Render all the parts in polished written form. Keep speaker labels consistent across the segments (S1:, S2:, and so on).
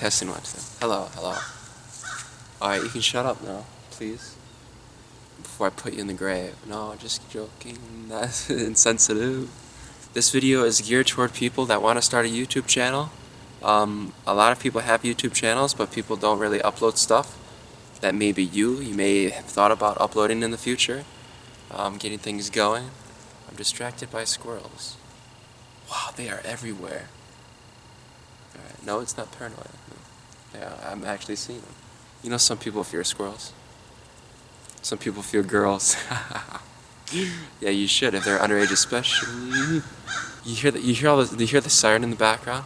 S1: testing 1, 2. Hello, hello. Alright, you can shut up now, please. Before I put you in the grave. No, just joking. That's insensitive. This video is geared toward people that want to start a YouTube channel. A lot of people have YouTube channels, but people don't really upload stuff. That may be you. You may have thought about uploading in the future. Getting things going. I'm distracted by squirrels. Wow, they are everywhere. Alright, no, it's not paranoid. Yeah, I'm actually seeing them. You know, some people fear squirrels. Some people fear girls. Yeah, you should if they're underage, especially. You hear the siren in the background?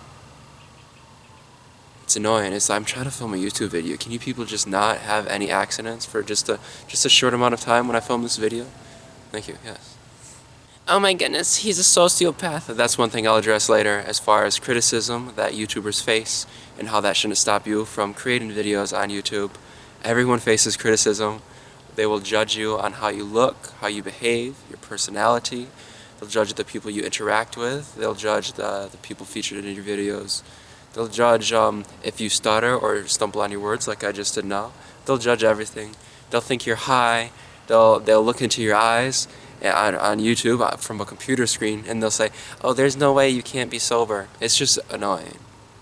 S1: It's annoying. I'm trying to film a YouTube video. Can you people just not have any accidents for just a short amount of time when I film this video? Thank you. Yes. Oh my goodness, he's a sociopath. That's one thing I'll address later as far as criticism that YouTubers face and how that shouldn't stop you from creating videos on YouTube. Everyone faces criticism. They will judge you on how you look, how you behave, your personality. They'll judge the people you interact with. They'll judge the people featured in your videos. They'll judge if you stutter or stumble on your words like I just did now. They'll judge everything. They'll think you're high. They'll look into your eyes on YouTube from a computer screen, and they'll say, oh, there's no way you can't be sober. It's just annoying.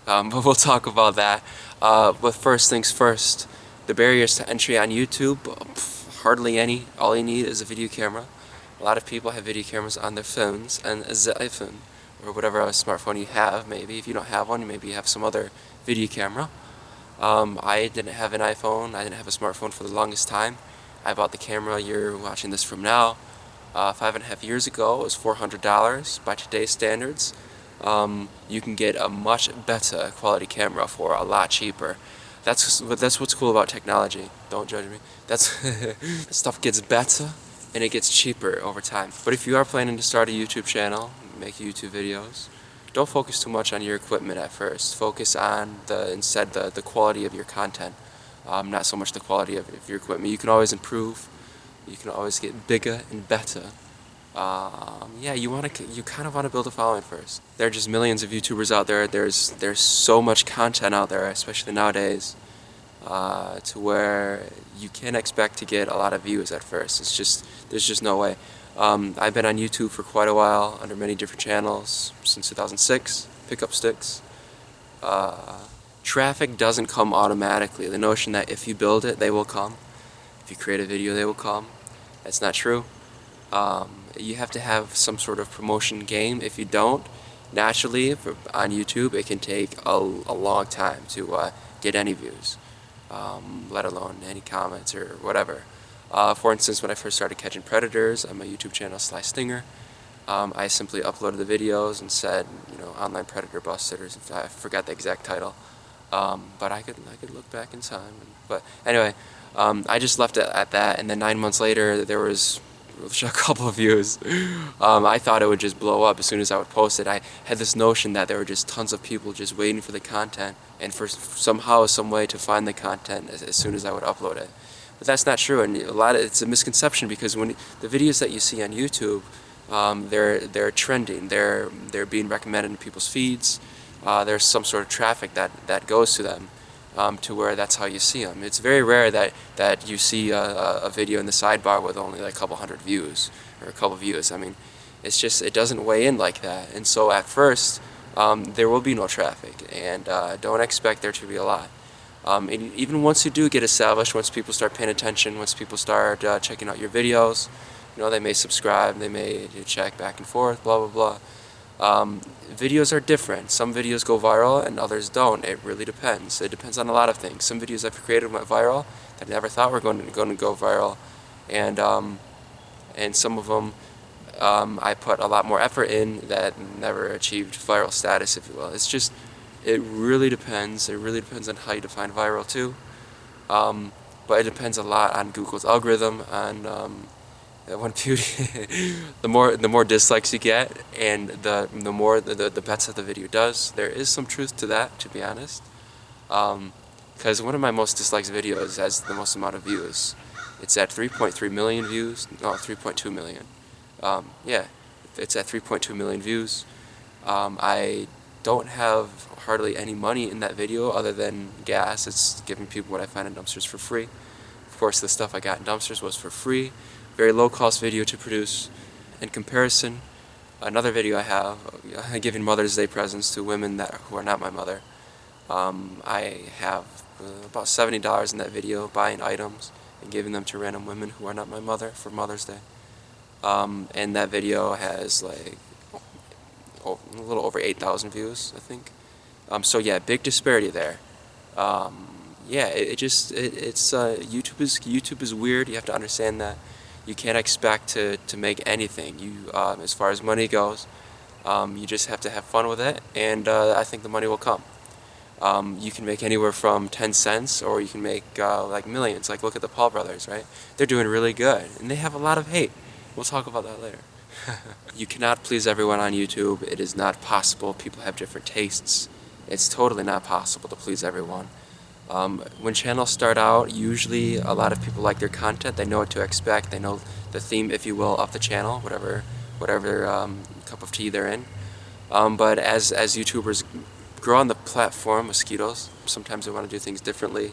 S1: But we'll talk about that. But first things first, the barriers to entry on YouTube, hardly any. All you need is a video camera. A lot of people have video cameras on their phones and a iPhone or whatever smartphone you have. Maybe if you don't have one, maybe you have some other video camera. I didn't have an iPhone. I didn't have a smartphone for the longest time. I bought the camera you're watching this from now 5.5 years ago. It was $400 by today's standards. You can get a much better quality camera for a lot cheaper. That's what's cool about technology. Don't judge me. Stuff gets better and it gets cheaper over time. But if you are planning to start a YouTube channel, make YouTube videos, don't focus too much on your equipment at first. Focus on instead the quality of your content. Not so much the quality of your equipment. You can always improve. You can always get bigger and better. Yeah, you kind of want to build a following first. There are just millions of YouTubers out there. There's so much content out there, especially nowadays, to where you can't expect to get a lot of views at first. There's just no way. I've been on YouTube for quite a while under many different channels since 2006. Pick up sticks. Traffic doesn't come automatically. The notion that if you build it, they will come. If you create a video, they will come. That's not true. You have to have some sort of promotion game. If you don't, naturally, on YouTube, it can take a long time to get any views, let alone any comments or whatever. For instance, when I first started catching predators on my YouTube channel, Sly Stinger, I simply uploaded the videos and said, online predator busted, or I forgot the exact title. But I could look back in time. But anyway, I just left it at that, and then 9 months later, there was a couple of views. I thought it would just blow up as soon as I would post it. I had this notion that there were just tons of people just waiting for the content, and for somehow, some way to find the content as soon as I would upload it. But that's not true, and it's a misconception, because when the videos that you see on YouTube, they're trending, they're being recommended in people's feeds. There's some sort of traffic that goes to them, to where that's how you see them. It's very rare that you see a video in the sidebar with only like a couple hundred views or a couple views. I mean, it doesn't weigh in like that. And so at first, there will be no traffic, and don't expect there to be a lot. And even once you do get established, once people start paying attention, once people start checking out your videos, they may subscribe, they may check back and forth, blah blah blah. Videos are different. Some videos go viral and others don't. It really depends. It depends on a lot of things. Some videos I've created went viral that I never thought were going to go viral, and some of them I put a lot more effort in that never achieved viral status, if you will. It really depends. It really depends on how you define viral too. But it depends a lot on Google's algorithm, on the more dislikes you get, and the more the better the video does. There is some truth to that, to be honest. Because one of my most disliked videos has the most amount of views. It's at 3.3 million views. No, 3.2 million. Yeah, it's at 3.2 million views. I don't have hardly any money in that video other than gas. It's giving people what I find in dumpsters for free. Of course, the stuff I got in dumpsters was for free. Very low cost video to produce. In comparison, another video I have, giving Mother's Day presents to women who are not my mother. I have about $70 in that video, buying items and giving them to random women who are not my mother for Mother's Day. And that video has like a little over 8,000 views, I think. So yeah, big disparity there. Yeah, YouTube is weird. You have to understand that. You can't expect to make anything. As far as money goes, you just have to have fun with it, and I think the money will come. You can make anywhere from 10 cents, or you can make like millions. Like, look at the Paul brothers, right? They're doing really good, and they have a lot of hate. We'll talk about that later. You cannot please everyone on YouTube. It is not possible. People have different tastes. It's totally not possible to please everyone. When channels start out, usually a lot of people like their content. They know what to expect. They know the theme, if you will, of the channel, whatever cup of tea they're in. But as YouTubers grow on the platform, mosquitoes, sometimes they want to do things differently.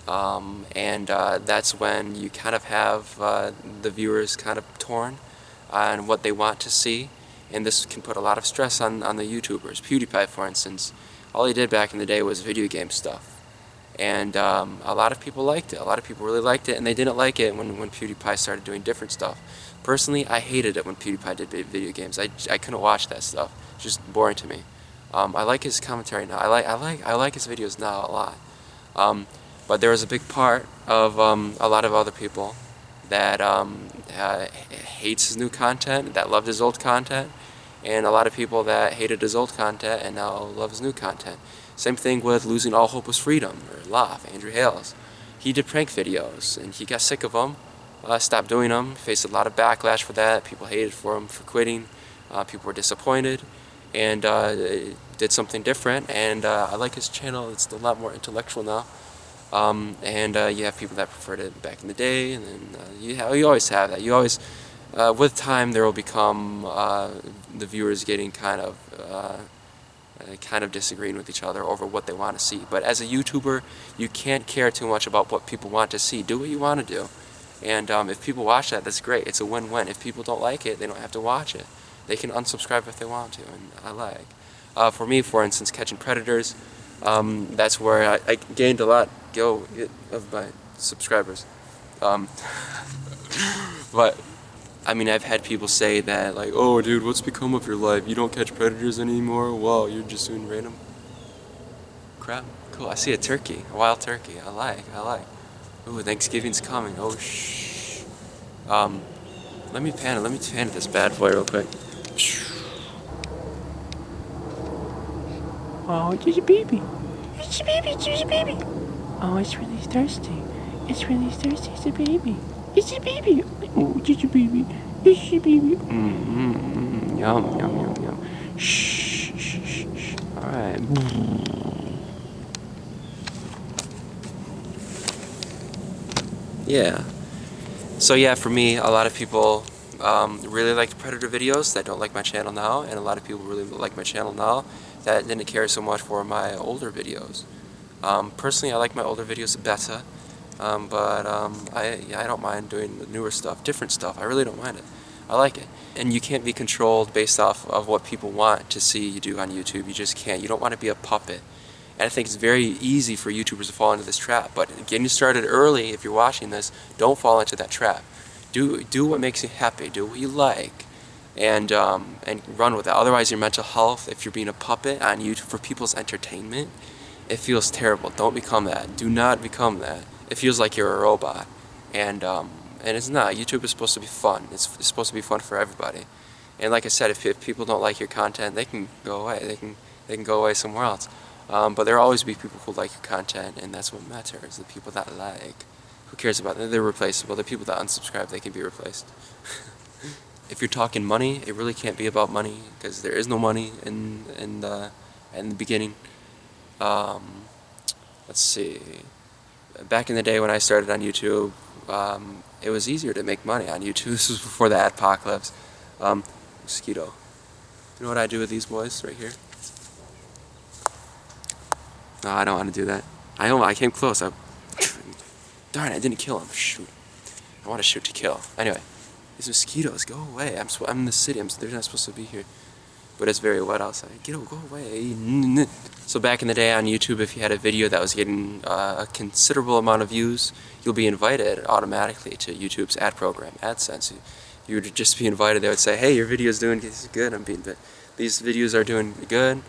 S1: And that's when you kind of have the viewers kind of torn on what they want to see. And this can put a lot of stress on the YouTubers. PewDiePie, for instance, all he did back in the day was video game stuff. And a lot of people liked it. A lot of people really liked it, and they didn't like it when PewDiePie started doing different stuff. Personally, I hated it when PewDiePie did video games. I couldn't watch that stuff. It's just boring to me. I like his commentary now. I like his videos now a lot. But there was a big part of a lot of other people that hates his new content, that loved his old content, and a lot of people that hated his old content and now love his new content. Same thing with Losing All Hope Was Freedom, or Laugh, Andrew Hales. He did prank videos, and he got sick of them, stopped doing them, faced a lot of backlash for that. People hated for him for quitting, people were disappointed, and did something different. And I like his channel. It's a lot more intellectual now. And you have people that preferred it back in the day, and then you always have that. You always, with time, there will become the viewers getting kind of disagreeing with each other over what they want to see. But as a YouTuber, you can't care too much about what people want to see. Do what you want to do. And if people watch that, that's great. It's a win-win. If people don't like it, they don't have to watch it. They can unsubscribe if they want to, and I like. For me, for instance, catching predators, that's where I gained a lot of my subscribers. But I mean, I've had people say that, like, oh dude, what's become of your life? You don't catch predators anymore? Wow, you're just doing random crap? Cool, I see a turkey, a wild turkey. I like. Ooh, Thanksgiving's coming. Oh, shh. Let me pan it this bad boy real quick.
S2: Oh, there's a baby. There's a baby, there's a baby. Oh, it's really thirsty. It's really thirsty, it's a baby. It's a baby. Oh, it's a baby. It's a baby. Yum. Shh. Alright.
S1: Yeah. So yeah, for me, a lot of people really liked Predator videos that don't like my channel now, and a lot of people really like my channel now that didn't care so much for my older videos. Personally, I like my older videos better, but I don't mind doing the newer stuff, different stuff. I really don't mind it. I like it. And you can't be controlled based off of what people want to see you do on YouTube. You just can't. You don't want to be a puppet. And I think it's very easy for YouTubers to fall into this trap. But getting started early, if you're watching this, don't fall into that trap. Do what makes you happy. Do what you like, and run with it. Otherwise, your mental health, if you're being a puppet on YouTube for people's entertainment, it feels terrible. Don't become that. Do not become that. It feels like you're a robot, and it's not. YouTube is supposed to be fun. It's supposed to be fun for everybody. And like I said, if people don't like your content, they can go away. They can go away somewhere else. But there will always be people who like your content, and that's what matters. The people that like. Who cares about them? They're replaceable. The people that unsubscribe, they can be replaced. If you're talking money, it really can't be about money, because there is no money in the beginning. Let's see. Back in the day when I started on YouTube, it was easier to make money on YouTube. This was before the adpocalypse. Mosquito. You know what I do with these boys right here? No, I don't want to do that. I came close. Darn it, I didn't kill him. Shoot. I want to shoot to kill. Anyway, these mosquitoes, go away. I'm in the city. They're not supposed to be here. But it's very wet outside. Go away. So back in the day on YouTube, if you had a video that was getting a considerable amount of views, you'll be invited automatically to YouTube's ad program, AdSense. You would just be invited. They would say, hey, your video is doing good. These videos are doing good.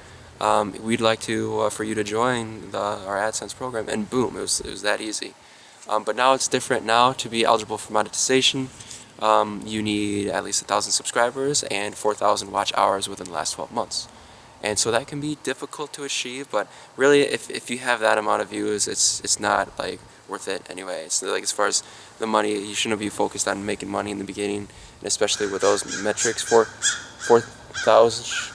S1: We'd like to for you to join our AdSense program, and boom, it was that easy. But now it's different. Now, to be eligible for monetization, you need at least 1,000 subscribers and 4,000 watch hours within the last 12 months. And so that can be difficult to achieve, but really if you have that amount of views, it's not like worth it anyway. It's like, as far as the money, you shouldn't be focused on making money in the beginning, and especially with those metrics. 4,000.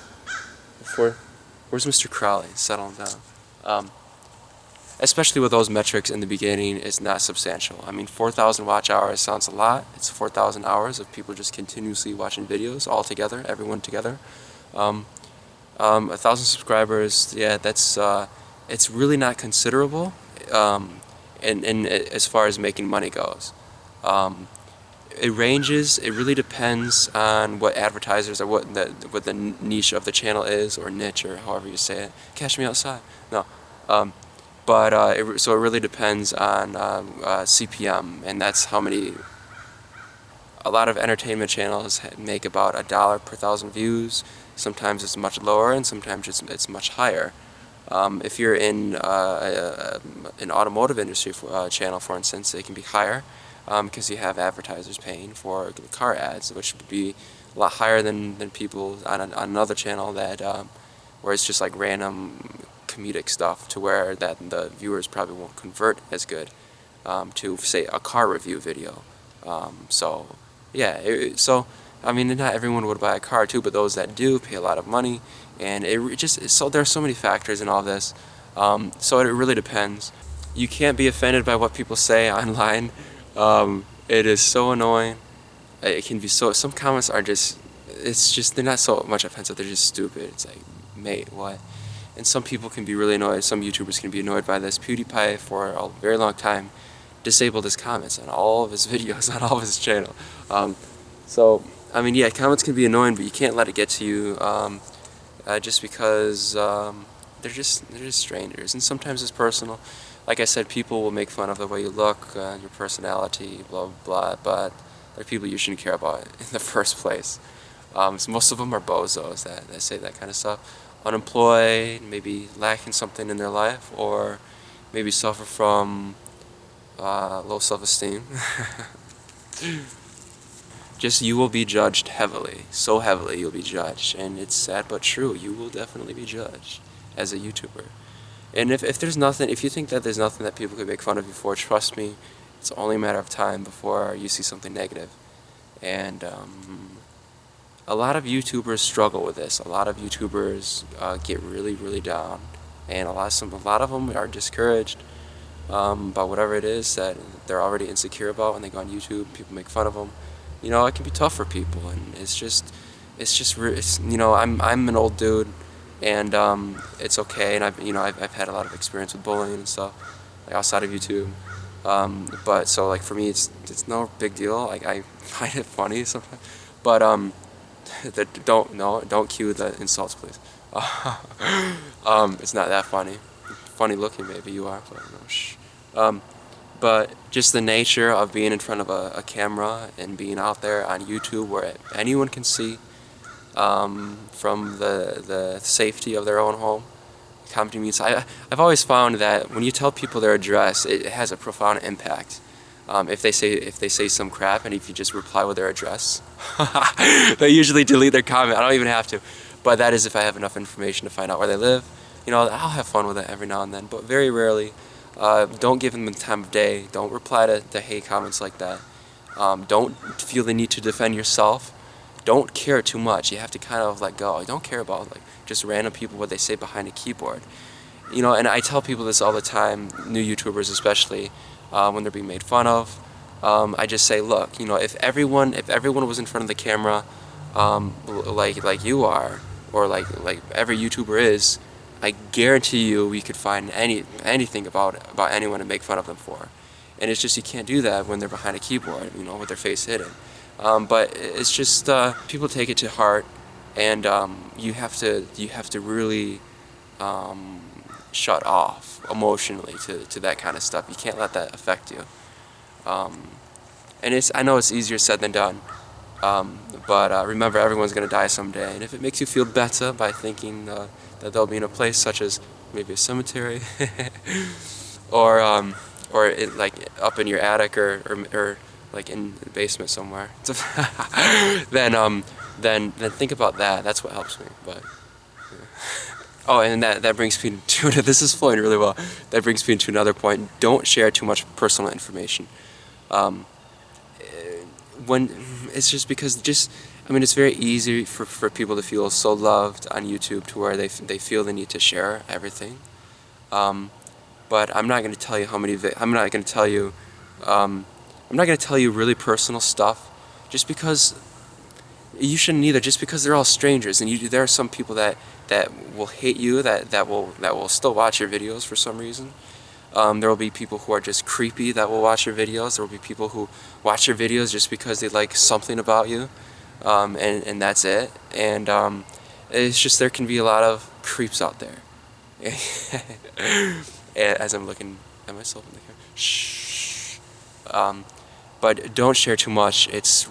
S1: Where's Mr. Crowley? Settle him down. Especially with those metrics in the beginning, it's not substantial. I mean, 4,000 watch hours sounds a lot. It's 4,000 hours of people just continuously watching videos all together, everyone together. 1,000 subscribers, yeah, that's it's really not considerable. And as far as making money goes, it ranges. It really depends on what advertisers or what the niche of the channel is, or niche, or however you say it. Catch me outside. No. So it really depends on CPM, and that's how many. A lot of entertainment channels make about $1 per 1,000 views. Sometimes it's much lower, and sometimes it's much higher. If you're in an automotive industry channel, for instance, it can be higher because you have advertisers paying for car ads, which would be a lot higher than people on another channel that where it's just like random comedic stuff, to where that the viewers probably won't convert as good to, say, a car review video. So yeah, so I mean, not everyone would buy a car too, but those that do pay a lot of money, and so there are so many factors in all this. So it really depends. You can't be offended by what people say online. It is so annoying. It can be some comments are they're not so much offensive, they're just stupid. It's like, mate, what? And some people can be really annoyed. Some YouTubers can be annoyed by this. PewDiePie, for a very long time, disabled his comments on all of his videos, on all of his channel. So, I mean, yeah, comments can be annoying, but you can't let it get to you just because they're just strangers. And sometimes it's personal. Like I said, people will make fun of the way you look, your personality, blah, blah, blah, but they're people you shouldn't care about in the first place. So most of them are bozos that say that kind of stuff. Unemployed, maybe lacking something in their life, or maybe suffer from low self-esteem. Just, you will be judged heavily, so heavily you'll be judged, and it's sad but true. You will definitely be judged as a YouTuber. And if you think that there's nothing that people could make fun of you for, trust me, it's only a matter of time before you see something negative. And a lot of YouTubers struggle with this. A lot of YouTubers get really, really down, and a lot of them are discouraged by whatever it is that they're already insecure about. When they go on YouTube, people make fun of them. You know, it can be tough for people, and I'm an old dude, and it's okay. And I've had a lot of experience with bullying and stuff, like outside of YouTube. But so, like, for me, it's no big deal. Like, I find it funny sometimes, but don't cue the insults, please. It's not that funny. Funny looking, maybe you are, but no, shh. But just the nature of being in front of a camera and being out there on YouTube where anyone can see, from the safety of their own home. Comedy means I've always found that when you tell people their address, it has a profound impact. If they say some crap, and if you just reply with their address, they usually delete their comment. I don't even have to, but that is if I have enough information to find out where they live. You know, I'll have fun with it every now and then, but very rarely. Don't give them the time of day. Don't reply to hate comments like that. Don't feel the need to defend yourself. Don't care too much. You have to kind of let go. Don't care about just random people, what they say behind a keyboard. You know, and I tell people this all the time, new YouTubers especially, when they're being made fun of. I just say, look, you know, if everyone was in front of the camera, like you are, or like every YouTuber is, I guarantee you we could find anything about anyone to make fun of them for. And it's just you can't do that when they're behind a keyboard, you know, with their face hidden. But it's just people take it to heart, and you have to really shut off emotionally to that kind of stuff. You can't let that affect you. And I know it's easier said than done. But remember, everyone's gonna die someday, and if it makes you feel better by thinking that they'll be in a place such as maybe a cemetery, or like up in your attic, or like in the basement somewhere, then think about that. That's what helps me. But oh, and that brings me to this is flowing really well. That brings me to another point. Don't share too much personal information. When it's just because I mean, it's very easy for people to feel so loved on YouTube to where they feel the need to share everything. But I'm not going to tell you how many. I'm not going to tell you. I'm not going to tell you really personal stuff, just because you shouldn't either. Just because they're all strangers, and there are some people that will hate you, that will still watch your videos for some reason. There will be people who are just creepy that will watch your videos. There will be people who watch your videos just because they like something about you, and that's it. And it's just there can be a lot of creeps out there. As I'm looking at myself in the camera, shh. But don't share too much. It's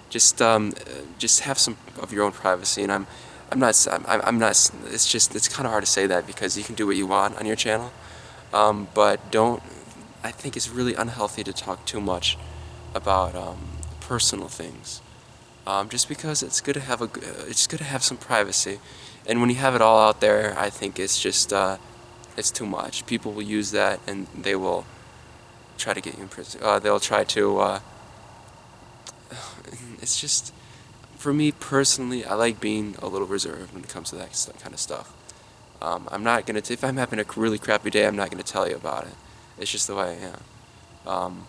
S1: just have some of your own privacy. And I'm not. It's kind of hard to say that because you can do what you want on your channel. But don't. I think it's really unhealthy to talk too much about personal things. Just because it's good to have some privacy, and when you have it all out there, I think it's just it's too much. People will use that, and they will try to get you in prison. They'll try to. It's just, for me personally, I like being a little reserved when it comes to that kind of stuff. I'm not gonna. If I'm having a really crappy day, I'm not gonna tell you about it. It's just the way I am.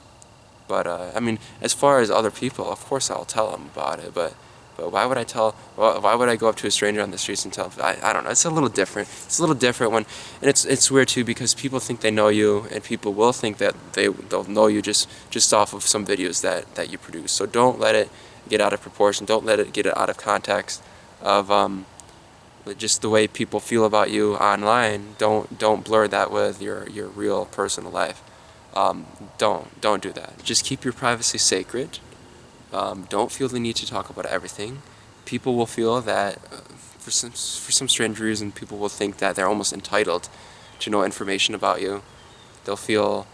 S1: But I mean, as far as other people, of course I'll tell them about it. But why would I tell? Why would I go up to a stranger on the streets and tell? I don't know. It's a little different. It's a little different when, and it's weird too because people think they know you, and people will think that they'll know you just off of some videos that you produce. So don't let it get out of proportion. Don't let it get out of context of just the way people feel about you online. Don't blur that with your real personal life. Don't do that. Just keep your privacy sacred. Don't feel the need to talk about everything. People will feel that for some strange reason, people will think that they're almost entitled to know information about you. They'll feel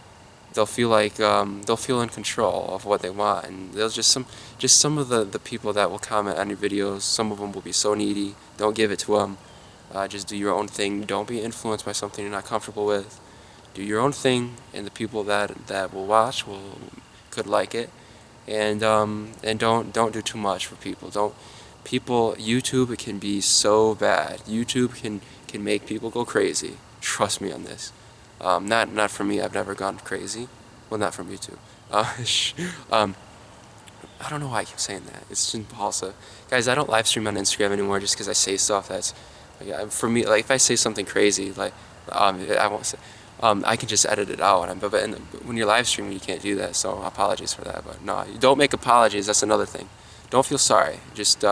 S1: like they'll feel in control of what they want, and they'll just some of the people that will comment on your videos. Some of them will be so needy. Don't give it to them. Just do your own thing. Don't be influenced by something you're not comfortable with. Do your own thing, and the people that will watch could like it, and don't do too much for people. YouTube, it can be so bad. YouTube can make people go crazy. Trust me on this. Not for me. I've never gone crazy. Well, not from YouTube. I don't know why I keep saying that. It's just impulsive, guys. I don't live stream on Instagram anymore just because I say stuff that's for me. Like if I say something crazy, like I won't say. I can just edit it out, but when you're live streaming, you can't do that. So apologies for that. But no, you don't make apologies. That's another thing. Don't feel sorry. Just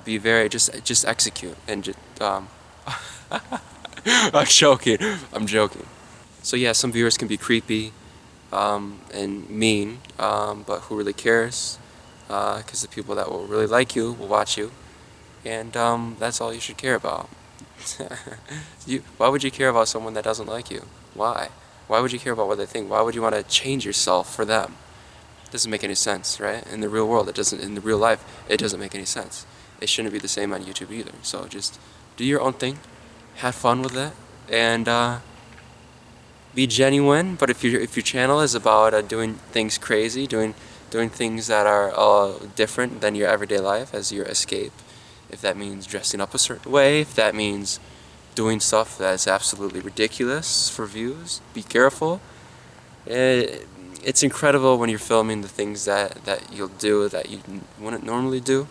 S1: be very just execute and just. I'm joking. I'm joking. So yeah, some viewers can be creepy and mean, but who really cares? Because the people that will really like you will watch you, and that's all you should care about. Why would you care about someone that doesn't like you? Why? Why would you care about what they think? Why would you want to change yourself for them? It doesn't make any sense, right? In the real world, it doesn't. In the real life, it doesn't make any sense. It shouldn't be the same on YouTube either. So just do your own thing, have fun with it, and be genuine. But if your channel is about doing things crazy, doing things that are different than your everyday life as your escape, if that means dressing up a certain way, if that means doing stuff that's absolutely ridiculous for views, be careful. It's incredible when you're filming the things that you'll do that you wouldn't normally do.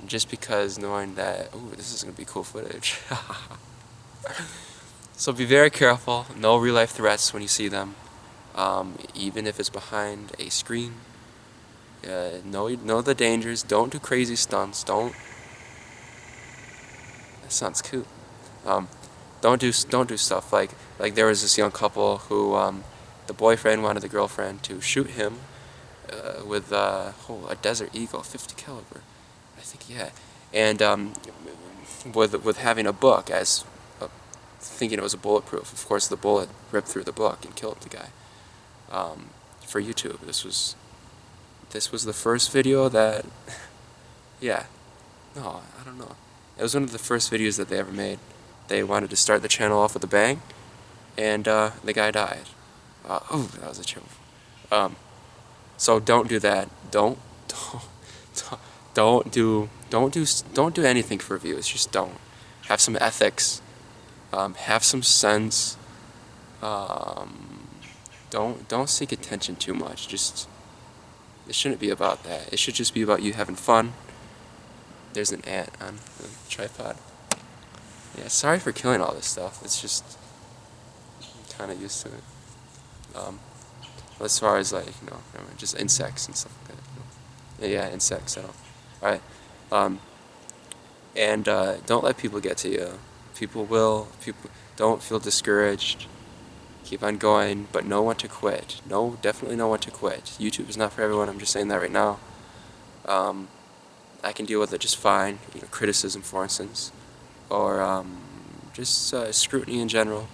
S1: just because knowing that, ooh, this is gonna be cool footage. So be very careful. No real life threats when you see them, even if it's behind a screen. Know the dangers. Don't do crazy stunts. That sounds cute. Don't do stuff like there was this young couple who the boyfriend wanted the girlfriend to shoot him with a Desert Eagle 50 caliber, I think, yeah, and with having a book as thinking it was a bulletproof. Of course, the bullet ripped through the book and killed the guy. For YouTube, this was the first video that, yeah, no, I don't know. It was one of the first videos that they ever made. They wanted to start the channel off with a bang, and the guy died. Oh, that was a chill. So don't do that. Don't do anything for views. Just don't. Have some ethics. Have some sense. Don't seek attention too much. It shouldn't be about that. It should just be about you having fun. There's an ant on the tripod. Yeah, sorry for killing all this stuff. It's just I'm kind of used to it. As far as just insects and stuff like that. Yeah, insects. All right. And don't let people get to you. People don't feel discouraged. Keep on going, but know when to quit. Definitely know when to quit. YouTube is not for everyone. I'm just saying that right now. I can deal with it just fine. Criticism, for instance, or just scrutiny in general.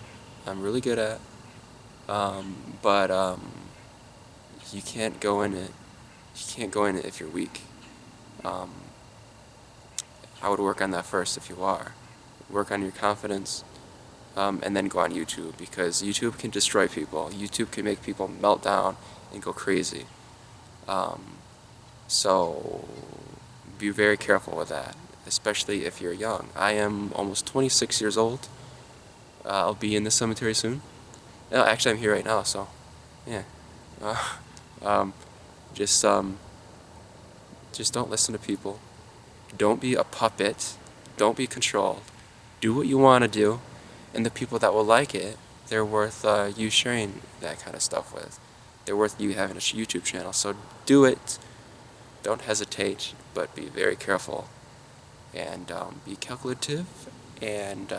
S1: I'm really good at. But you can't go in it. You can't go in it if you're weak. I would work on that first if you are. Work on your confidence, and then go on YouTube, because YouTube can destroy people. YouTube can make people melt down and go crazy. So be very careful with that, especially if you're young. I am almost 26 years old. I'll be in the cemetery soon. No, actually, I'm here right now, so yeah. Just don't listen to people. Don't be a puppet. Don't be controlled. Do what you want to do, and the people that will like it, they're worth you sharing that kind of stuff with. They're worth you having a YouTube channel. So do it. Don't hesitate, but be very careful, and be calculative, and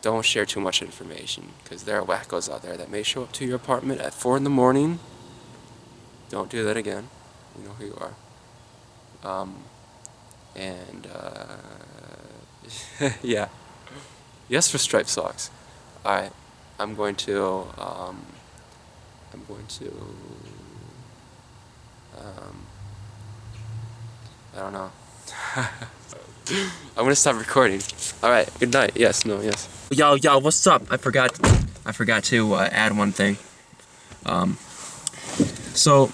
S1: don't share too much information, because there are wackos out there that may show up to your apartment at 4 in the morning. Don't do that again. You know who you are. Yeah. Yes, for striped socks. Alright, I'm going to I don't know. I'm gonna stop recording. Alright, good night. Yes, no, yes. Yo, what's up? I forgot to add one thing. So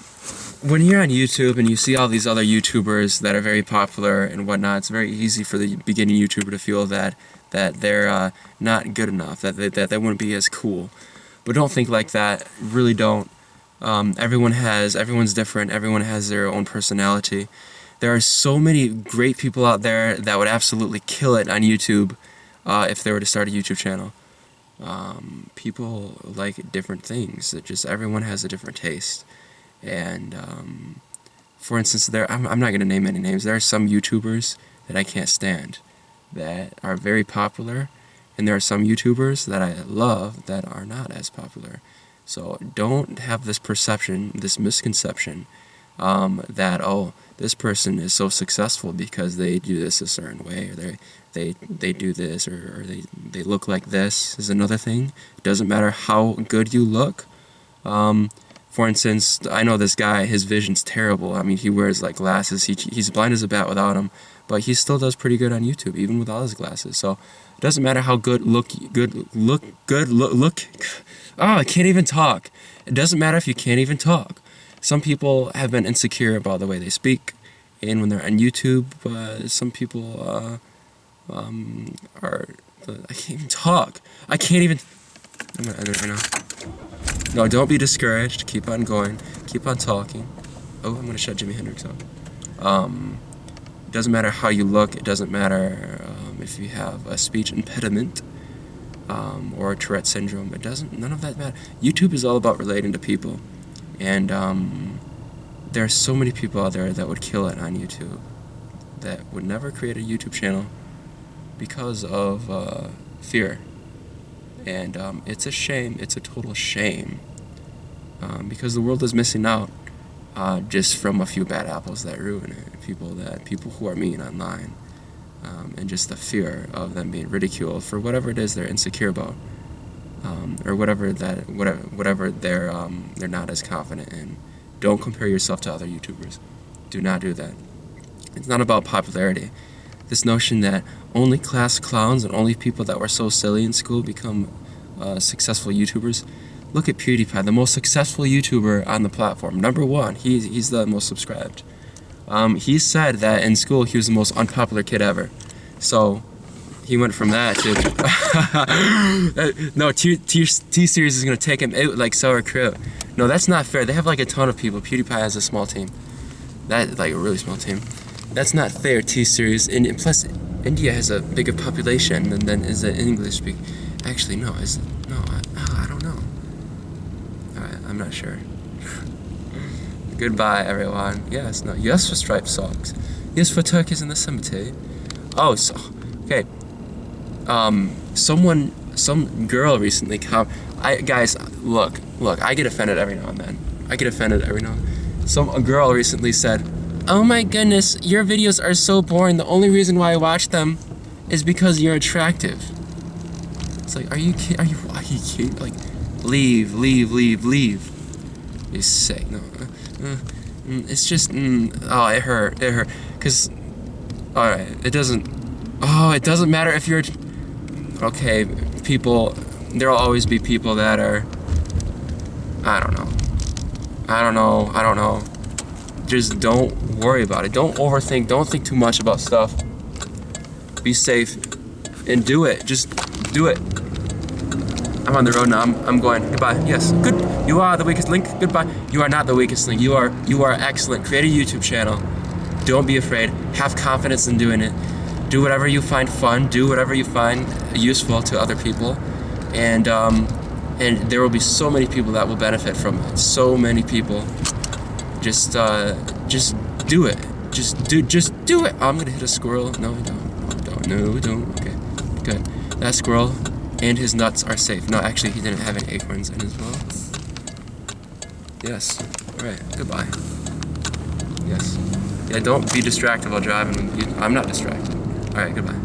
S1: when you're on YouTube and you see all these other YouTubers that are very popular and whatnot, it's very easy for the beginning YouTuber to feel that they're not good enough, that they wouldn't be as cool. But don't think like that. Really don't. Everyone's different. Everyone has their own personality. There are so many great people out there that would absolutely kill it on YouTube if they were to start a YouTube channel. People like different things. Everyone has a different taste. And for instance, I'm not going to name any names. There are some YouTubers that I can't stand that are very popular, and there are some YouTubers that I love that are not as popular. So don't have this perception, this misconception, that, oh, this person is so successful because they do this a certain way, or they do this, or they look like this is another thing. It doesn't matter how good you look. For instance, I know this guy, his vision's terrible. I mean, he wears like glasses. He's blind as a bat without them, but he still does pretty good on YouTube, even without his glasses. So it doesn't matter how good look. Oh, I can't even talk. It doesn't matter if you can't even talk. Some people have been insecure about the way they speak, and when they're on YouTube, some people are. I can't even talk. I can't even. I'm gonna end it right now. No, don't be discouraged. Keep on going. Keep on talking. Oh, I'm gonna shut Jimi Hendrix off. It doesn't matter how you look. It doesn't matter if you have a speech impediment or a Tourette syndrome. It doesn't. None of that matter. YouTube is all about relating to people, and there are so many people out there that would kill it on YouTube, that would never create a YouTube channel because of fear. And it's a shame. It's a total shame because the world is missing out just from a few bad apples that ruin it. People who are mean online, and just the fear of them being ridiculed for whatever it is they're insecure about, or whatever they're not as confident in. Don't compare yourself to other YouTubers. Do not do that. It's not about popularity. This notion that only class clowns and only people that were so silly in school become successful YouTubers. Look at PewDiePie, the most successful YouTuber on the platform. #1, he's the most subscribed. He said that in school he was the most unpopular kid ever. So he went from that to no, T-Series is gonna take him out like sour cream. No, that's not fair. They have like a ton of people. PewDiePie has a small team. That like a really small team. That's not fair, T-Series. And plus, India has a bigger population than is an English speak. Actually, no. I don't know. I'm not sure. Goodbye, everyone. Yes, no. Yes for striped socks. Yes for turkeys in the cemetery. Oh, so okay. Some girl recently guys, look. I get offended every now and then. A girl recently said, "Oh my goodness, your videos are so boring. The only reason why I watch them is because you're attractive." It's like, are you kidding? Like, leave. You're sick. No, it's just, oh, it hurt. Cause, all right, it doesn't matter if you're, okay, people. There'll always be people that are, I don't know. Just don't worry about it. Don't overthink. Don't think too much about stuff. Be safe and do it. Just do it. I'm on the road now. I'm going. Goodbye. Yes. Good. You are the weakest link. Goodbye. You are not the weakest link. You are excellent. Create a YouTube channel. Don't be afraid. Have confidence in doing it. Do whatever you find fun. Do whatever you find useful to other people. And there will be so many people that will benefit from it. So many people. Just do it. Just do it. Oh, I'm gonna hit a squirrel. No, don't. Okay, good. That squirrel and his nuts are safe. No, actually, he didn't have any acorns in his mouth. Yes. All right. Goodbye. Yes. Yeah. Don't be distracted while driving. I'm not distracted. All right. Goodbye.